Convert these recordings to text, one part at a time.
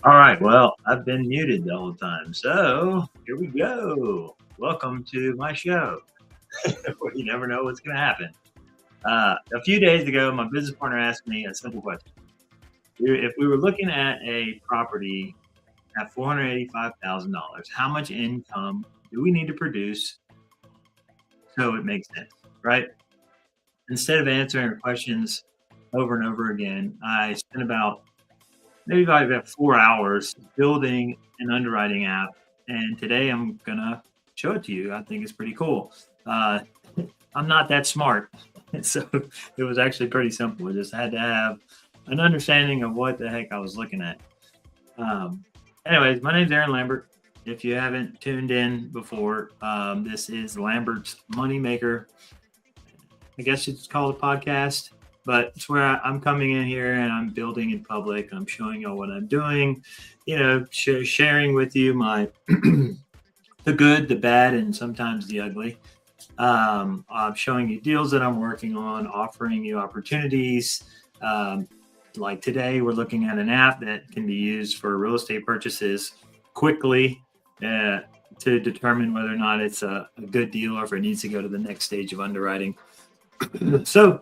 All right. Well, I've been muted the whole time. So here we go. Welcome to my show where you never know what's going to happen. A few days ago, my business partner asked me a simple question. If we were looking at a property at $485,000, how much income do we need to produce so it makes sense, right? Instead of answering questions over and over again, I spent about 4 hours building an underwriting app. And today I'm going to show it to you. I think it's pretty cool. I'm not that smart. So it was actually pretty simple. I just had to have an understanding of what the heck I was looking at. Anyways, my name's Aaron Lambert. If you haven't tuned in before, this is Lambert's Moneymaker. I guess it's called a podcast. But it's where I'm coming in here and I'm building in public. I'm showing you what I'm doing, sharing with you my the good, the bad, and sometimes the ugly. I'm showing you deals that I'm working on, offering you opportunities. Like today, we're looking at an app that can be used for real estate purchases quickly to determine whether or not it's a good deal or if it needs to go to the next stage of underwriting. So,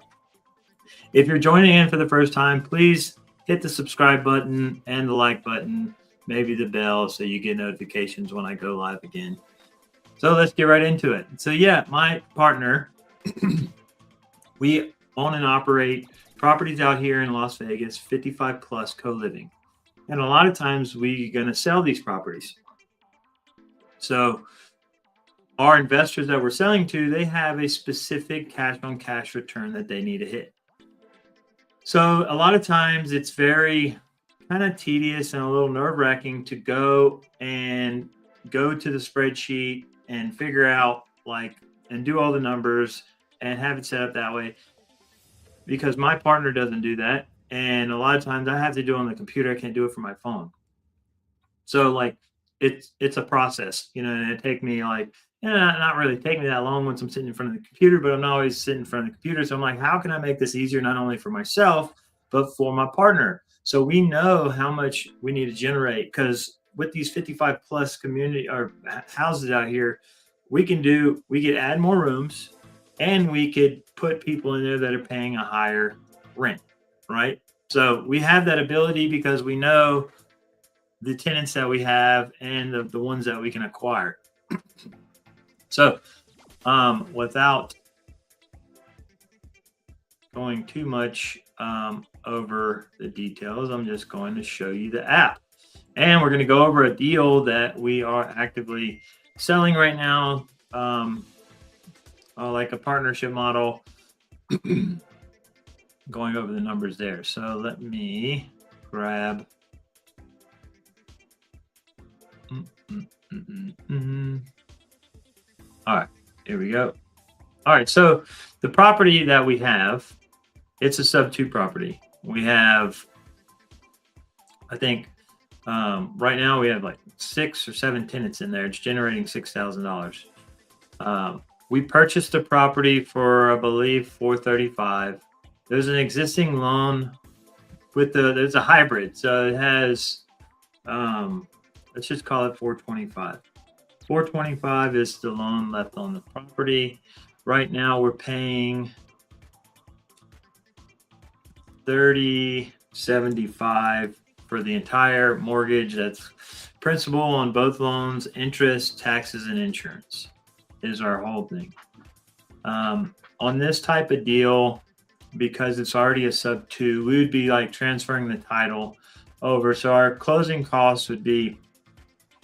if you're joining in for the first time, please hit the subscribe button and the like button, maybe the bell, so you get notifications when I go live again. So let's get right into it. So yeah, my partner, we own and operate properties out here in Las Vegas, 55 plus co-living. And a lot of times we're going to sell these properties. So our investors that we're selling to, they have a specific cash on cash return that they need to hit. So a lot of times it's very kind of tedious and a little nerve-wracking to go to the spreadsheet and figure out and do all the numbers and have it set up that way, because my partner doesn't do that. And a lot of times I have to do it on the computer. I can't do it from my phone. So it's a process, and it take me not really take me that long once I'm sitting in front of the computer, but I'm not always sitting in front of the computer. So I'm like, how can I make this easier, not only for myself, but for my partner? So we know how much we need to generate, because with these 55 plus community or houses out here, we could add more rooms and we could put people in there that are paying a higher rent, right? So we have that ability because we know the tenants that we have and the ones that we can acquire. So without going too much over the details, I'm just going to show you the app. And we're going to go over a deal that we are actively selling right now, like a partnership model. Going over the numbers there. So let me grab. All right, here we go. All right, so the property that we have, it's a sub 2 property. We have, I think, right now we have 6 or 7 tenants in there. It's generating $6,000. We purchased the property for, I believe, $435,000. There's an existing loan there's a hybrid, so it has, let's just call it $425,000. $425,000 is the loan left on the property. Right now we're paying $30.75 for the entire mortgage. That's principal on both loans, interest, taxes, and insurance is our whole thing. On this type of deal, because it's already a sub 2, we would be transferring the title over. So our closing costs would be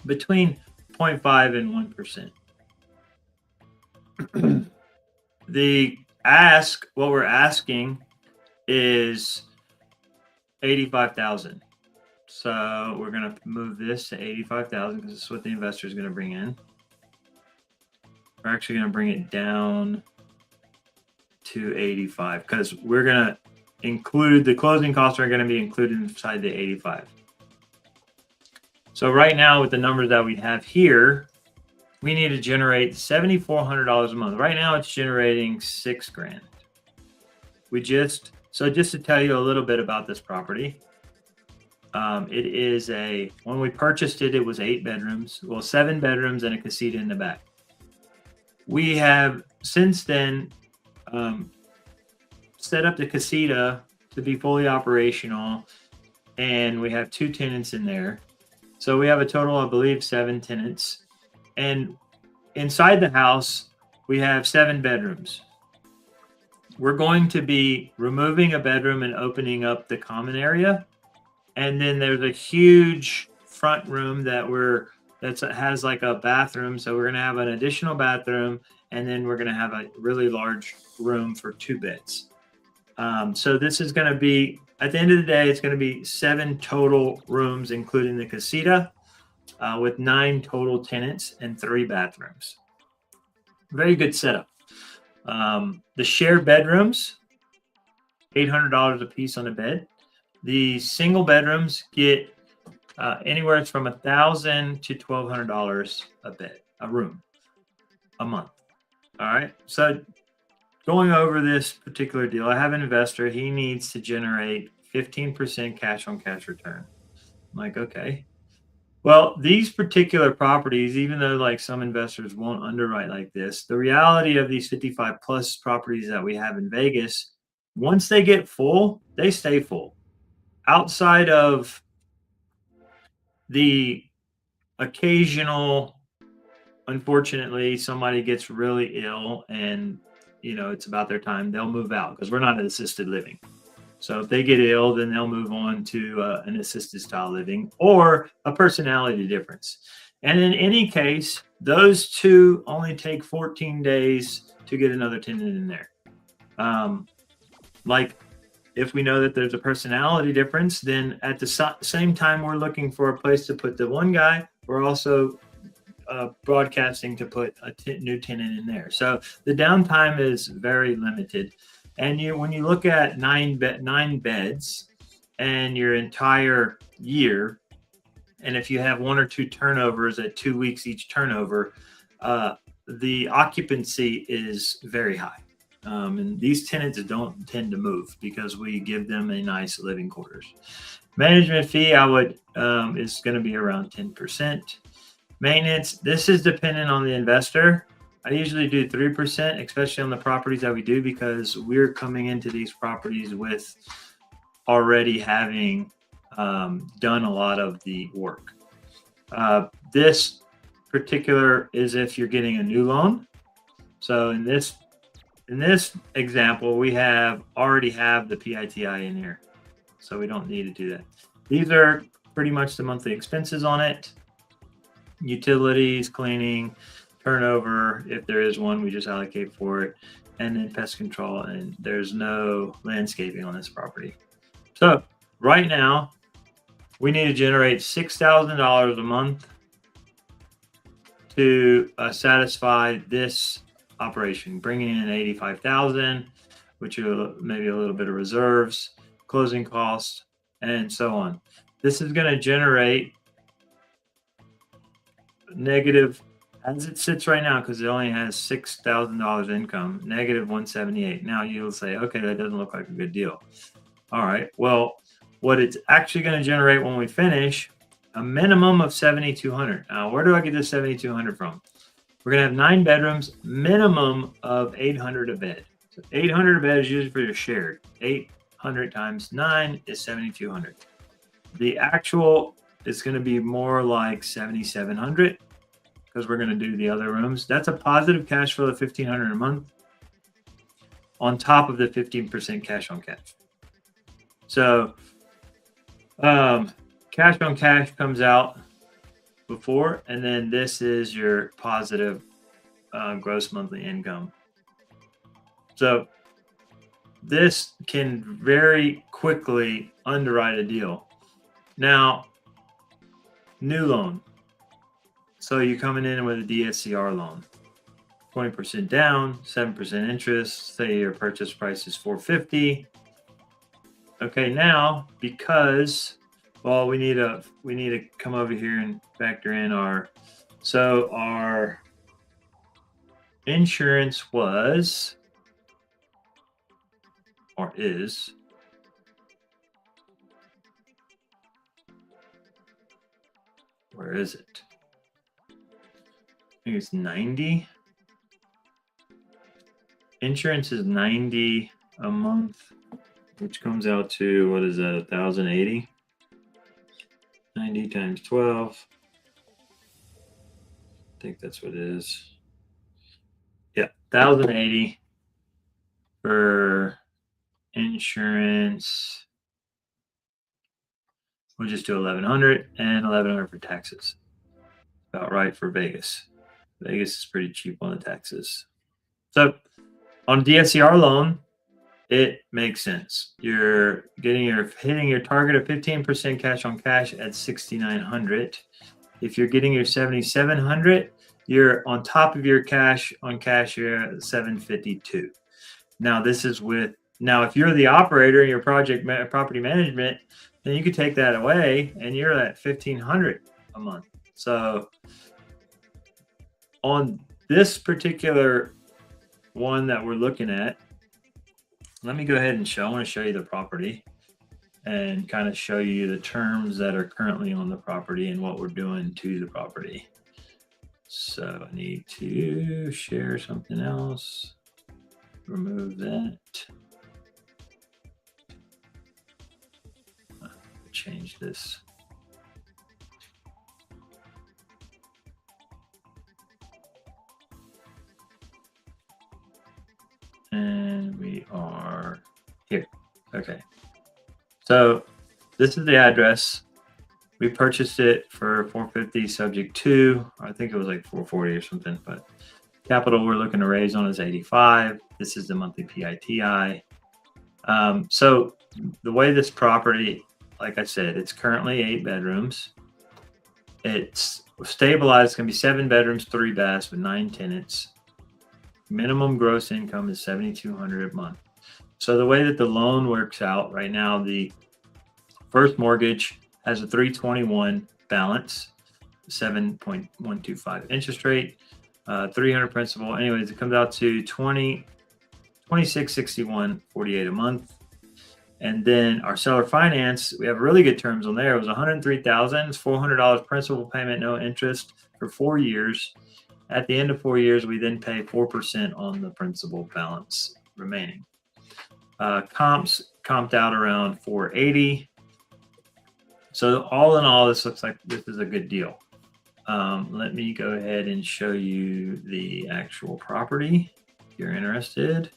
between 0.5 and 1%. What we're asking is $85,000. So we're going to move this to $85,000 because this is what the investor is going to bring in. We're actually going to bring it down to $85,000 because we're going to include the closing costs are going to be included inside the $85,000. So right now with the numbers that we have here, we need to generate $7,400 a month. Right now it's generating $6,000. So just to tell you a little bit about this property, It is when we purchased it, it was 8 bedrooms, well, 7 bedrooms and a casita in the back. We have since then set up the casita to be fully operational, and we have 2 tenants in there. So we have a total, I believe, 7 tenants. And inside the house, we have 7 bedrooms. We're going to be removing a bedroom and opening up the common area. And then there's a huge front room that has like a bathroom. So we're going to have an additional bathroom, and then we're going to have a really large room for 2 beds. So this is going to be, at the end of the day, it's going to be 7 total rooms, including the casita, with 9 total tenants and 3 bathrooms. Very good setup. The shared bedrooms, $800 a piece on a bed. The single bedrooms get anywhere from $1,000 to $1,200 a room, a month. All right. So going over this particular deal, I have an investor. He needs to generate 15% cash on cash return. I'm like, okay. Well, these particular properties, even though like some investors won't underwrite like this, the reality of these 55 plus properties that we have in Vegas, once they get full, they stay full. Outside of the occasional, unfortunately, somebody gets really ill and it's about their time, they'll move out because we're not an assisted living. So if they get ill, then they'll move on to an assisted style living or a personality difference. And in any case, those 2 only take 14 days to get another tenant in there. Like if we know that there's a personality difference, then at the same time we're looking for a place to put the one guy, we're also broadcasting to put a new tenant in there. So the downtime is very limited. And when you look at 9 beds and your entire year, and if you have 1 or 2 turnovers at 2 weeks each turnover, the occupancy is very high. And these tenants don't tend to move because we give them a nice living quarters. Management fee, is going to be around 10%. Maintenance, this is dependent on the investor. I usually do 3%, especially on the properties that we do, because we're coming into these properties with already having done a lot of the work. This particular is if you're getting a new loan. So in this example, we already have the PITI in here, so we don't need to do that. These are pretty much the monthly expenses on it. Utilities, cleaning, turnover, if there is one, we just allocate for it, and then pest control, and there's no landscaping on this property. So right now, we need to generate $6,000 a month to satisfy this operation, bringing in $85,000, which are maybe a little bit of reserves, closing costs, and so on. This is going to generate negative, as it sits right now, because it only has $6,000 income, negative 178. Now you'll say, okay, that doesn't look like a good deal. All right, well, what it's actually going to generate when we finish, a minimum of 7,200. Now, where do I get this 7,200 from? We're going to have 9 bedrooms, minimum of 800 a bed. So 800 a bed is usually for your shared. 800 times 9 is 7,200. The actual is going to be more like 7,700 because we're going to do the other rooms. That's a positive cash flow of 1,500 a month on top of the 15% cash on cash. So cash on cash comes out before, and then this is your positive gross monthly income. So this can very quickly underwrite a deal. Now, new loan. So you're coming in with a DSCR loan, 20% down, 7% interest. Say your purchase price is $450. Okay, now because we need to come over here and factor in our insurance was or is Where is it? I think it's 90. Insurance is 90 a month, which comes out to, what is that, 1,080? 90 times 12. I think that's what it is. Yeah, 1,080 for insurance. We'll just do 1,100 and 1,100 for taxes. About right for Vegas. Vegas is pretty cheap on the taxes. So on DSCR loan, it makes sense. You're hitting your target of 15% cash on cash at 6,900. If you're getting your 7,700, you're on top of your cash on cash, you're at 752. Now this is with, now if you're the operator in your property management, then you could take that away and you're at 1,500 a month. So on this particular one that we're looking at, let me go ahead and I want to show you the property and kind of show you the terms that are currently on the property and what we're doing to the property. So I need to share something else. Remove that. Change this. And we are here. Okay. So this is the address. We purchased it for $450 subject to, I think it was like $440 or something, but capital we're looking to raise on is $85. This is the monthly PITI. So the way this property, like I said, it's currently 8 bedrooms. It's stabilized. It's going to be 7 bedrooms, 3 baths with 9 tenants. Minimum gross income is $7,200 a month. So the way that the loan works out right now, the first mortgage has a 321 balance, 7.125 interest rate, 300 principal. Anyways, it comes out to $26.61.48 a month. And then our seller finance, we have really good terms on there. It was $103,000. It's $400 principal payment, no interest for 4 years. At the end of 4 years, we then pay 4% on the principal balance remaining. Comped out around 480. So all in all, this looks like this is a good deal. Let me go ahead and show you the actual property if you're interested.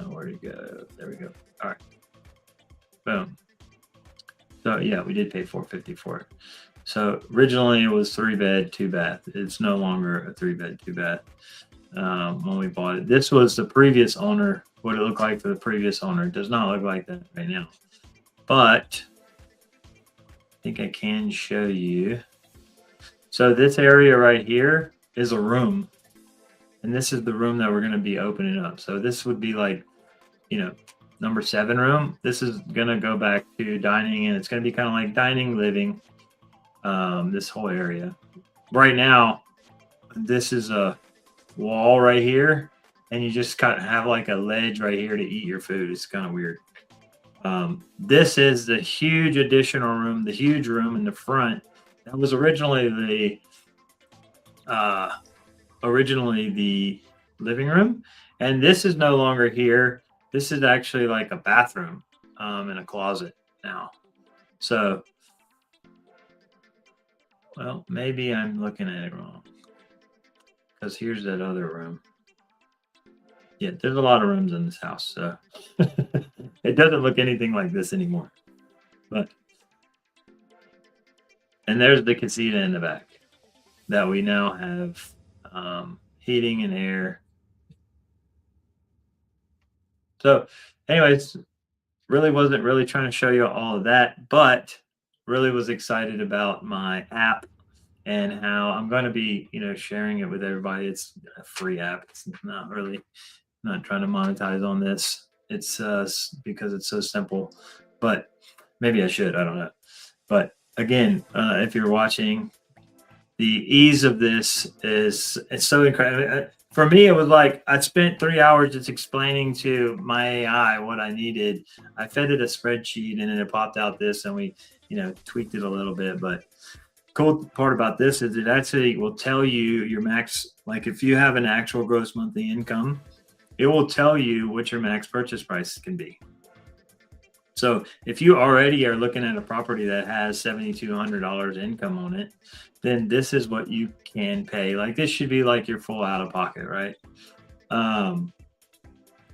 Where'd it go? There we go. All right. Boom. So yeah, we did pay $450 for it. So originally it was 3-bed, 2-bath. It's no longer a 3-bed, 2-bath. When we bought it, this was the previous owner. What it looked like for the previous owner. It does not look like that right now, but I think I can show you. So this area right here is a room, and this is the room that we're going to be opening up. So this would be like, number 7 room. This is going to go back to dining, and it's going to be kind of like dining, living, this whole area. Right now, this is a wall right here, and you just kind of have like a ledge right here to eat your food. It's kind of weird. This is the huge additional room, the huge room in the front. That was originally the living room, and this is no longer here. This is actually like a bathroom and a closet now. So, well, maybe I'm looking at it wrong, because here's that other room. Yeah, there's a lot of rooms in this house, so it doesn't look anything like this anymore. And there's the casita in the back that we now have heating and air. So anyways, really wasn't really trying to show you all of that, but really was excited about my app and how I'm going to be, sharing it with everybody. It's a free app. It's not trying to monetize on this. It's because it's so simple, but maybe I should, I don't know. But again, if you're watching, the ease of this it's so incredible. for me, it was like I spent 3 hours just explaining to my AI what I needed. I fed it a spreadsheet and then it popped out this, and we, tweaked it a little bit. But cool part about this is it actually will tell you your max. Like if you have an actual gross monthly income, it will tell you what your max purchase price can be. So if you already are looking at a property that has $7,200 income on it, then this is what you can pay. Like this should be like your full out of pocket, right?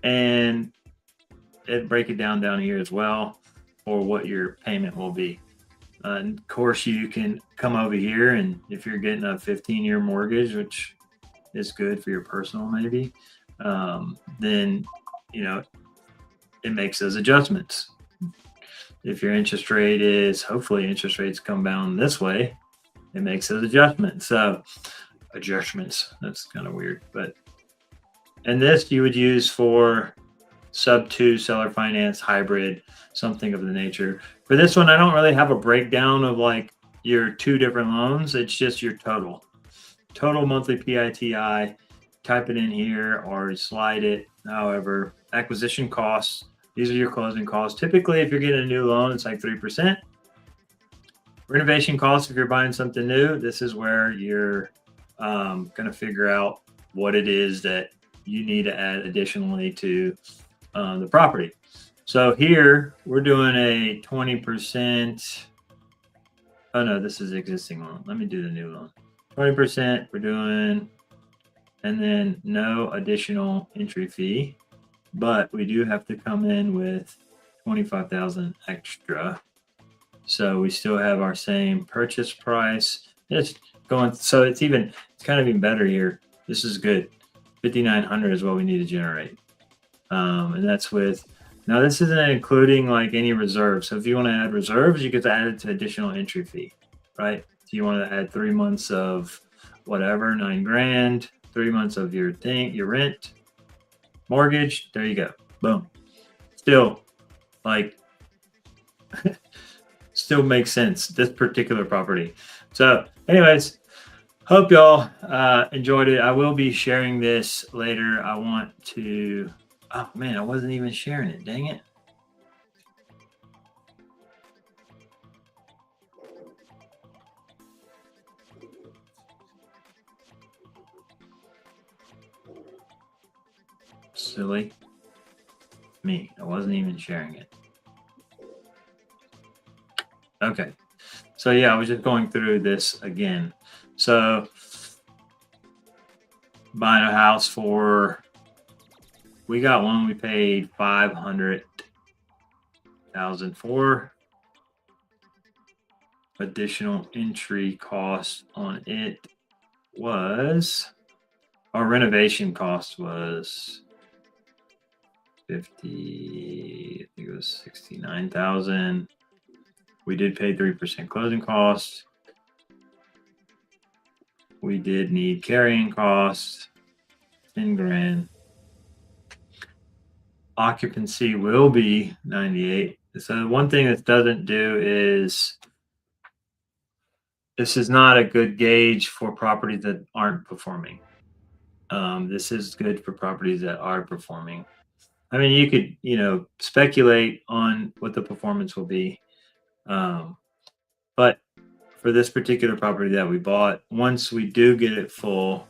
And it break it down here as well for what your payment will be. And of course, you can come over here, and if you're getting a 15-year mortgage, which is good for your personal maybe, then it makes those adjustments. If your interest rate is, hopefully interest rates come down this way, it makes those adjustments. So adjustments, that's kind of weird, and this you would use for sub 2 seller finance, hybrid, something of the nature. For this one, I don't really have a breakdown of like your 2 different loans. It's just your total monthly PITI. Type it in here or slide it. However, acquisition costs, these are your closing costs. Typically, if you're getting a new loan, it's like 3%. Renovation costs, if you're buying something new, this is where you're going to figure out what it is that you need to add additionally to the property. So here we're doing a 20%. Oh no, this is existing loan. Let me do the new loan. 20% we're doing, and then no additional entry fee, but we do have to come in with 25,000 extra. So we still have our same purchase price. It's going, so it's kind of even better here. This is good. 5,900 is what we need to generate. And that's with, now this isn't including like any reserves. So if you want to add reserves, you get to add it to additional entry fee, right? If you want to add 3 months of whatever, 9 grand, 3 months of your rent, mortgage, there you go. Boom. Still like, still makes sense, this particular property. So anyways, hope y'all enjoyed it. I will be sharing this later. I want to, oh man, I wasn't even sharing it. Dang it. Silly me. I wasn't even sharing it. Okay. So yeah, I was just going through this again. So buying a house for, we got one we paid 500,000 for. Additional entry cost on it was, our renovation cost was 50, I think it was 69,000. We did pay 3% closing costs. We did need carrying costs, 10 grand. Occupancy will be 98. So one thing this doesn't do is, this is not a good gauge for properties that aren't performing. This is good for properties that are performing. I mean, you could, speculate on what the performance will be. But for this particular property that we bought, once we do get it full,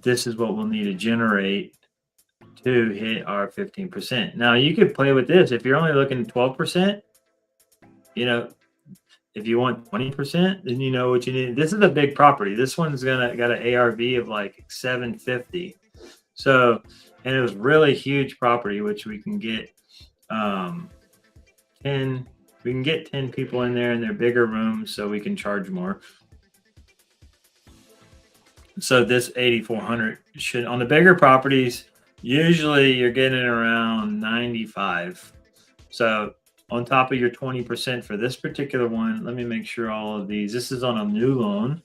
this is what we'll need to generate to hit our 15%. Now you could play with this. If you're only looking 12%, if you want 20%, then you know what you need. This is a big property. This one's got an ARV of like 750. So, and it was really huge property, which we can get 10 people in there, and they're bigger rooms, so we can charge more. So this 8,400 should, on the bigger properties, usually you're getting around 95. So on top of your 20% for this particular one, let me make sure all of these, this is on a new loan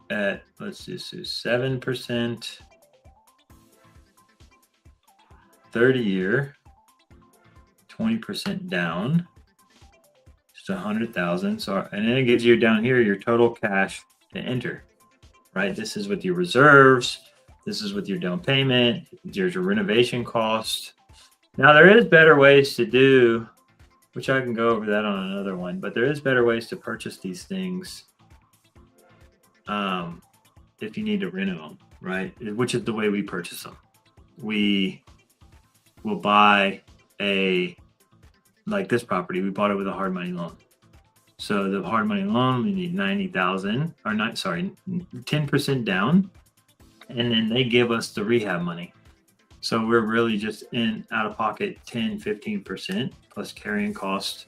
at, let's just do 7%, 30-year, 20% down, just 100,000. So, and then it gives you down here your total cash to enter. right? This is with your reserves. This is with your down payment. There's your renovation cost. Now, there is better ways to do, which I can go over that on another one, but there is better ways to purchase these things if you need to reno them, right? Which is the way we purchase them. We will buy like this property, we bought it with a hard money loan. So the hard money loan, we need 90,000 or not, sorry, 10% down. And then they give us the rehab money. So we're really just in out of pocket 10, 15% plus carrying cost.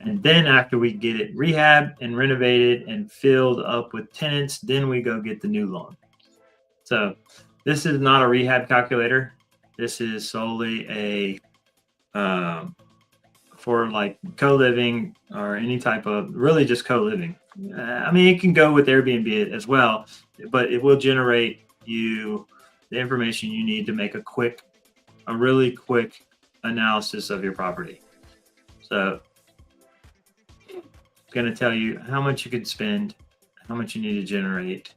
And then after we get it rehabbed and renovated and filled up with tenants, then we go get the new loan. So this is not a rehab calculator. This is solely a for like co-living or any type of really just co-living. I mean, it can go with Airbnb as well, but it will generate you the information you need to make a really quick analysis of your property. So it's going to tell you how much you could spend, how much you need to generate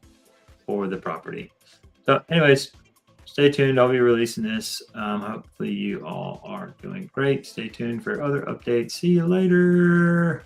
for the property. So anyways, stay tuned. I'll be releasing this. Hopefully you all are doing great. Stay tuned for other updates. See you later.